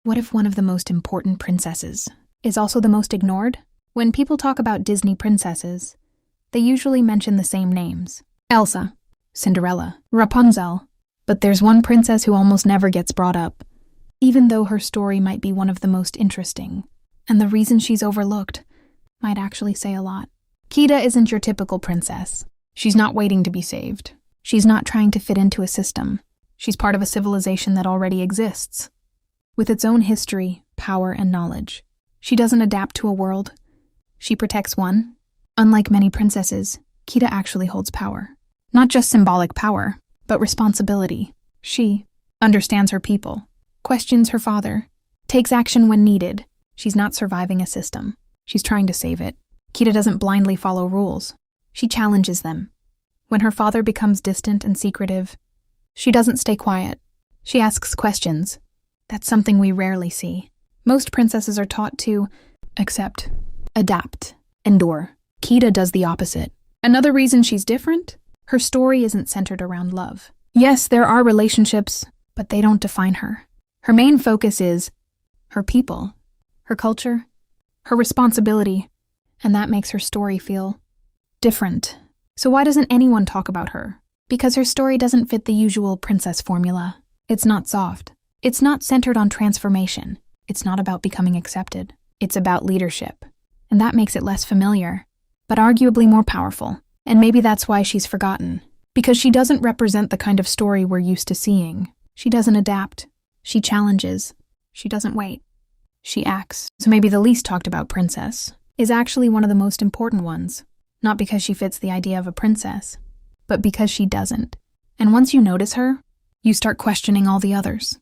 What if one of the most important princesses is also the most ignored? When people talk about Disney princesses, they usually mention the same names: Elsa, Cinderella, Rapunzel. But there's one princess who almost never gets brought up, even though her story might be one of the most interesting. And the reason she's overlooked might actually say a lot. Kida isn't your typical princess. She's not waiting to be saved. She's not trying to fit into a system. She's part of a civilization that already exists, with its own history, power, and knowledge. She doesn't adapt to a world. She protects one. Unlike many princesses, Kida actually holds power. Not just symbolic power, but responsibility. She understands her people, questions her father, takes action when needed. She's not surviving a system. She's trying to save it. Kida doesn't blindly follow rules. She challenges them. When her father becomes distant and secretive, she doesn't stay quiet. She asks questions. That's something we rarely see. Most princesses are taught to accept, adapt, endure. Kida does the opposite. Another reason she's different? Her story isn't centered around love. Yes, there are relationships, but they don't define her. Her main focus is her people, her culture, her responsibility, and that makes her story feel different. So why doesn't anyone talk about her? Because her story doesn't fit the usual princess formula. It's not soft. It's not centered on transformation. It's not about becoming accepted. It's about leadership. And that makes it less familiar, but arguably more powerful. And maybe that's why she's forgotten. Because she doesn't represent the kind of story we're used to seeing. She doesn't adapt. She challenges. She doesn't wait. She acts. So maybe the least talked about princess is actually one of the most important ones. Not because she fits the idea of a princess, but because she doesn't. And once you notice her, you start questioning all the others.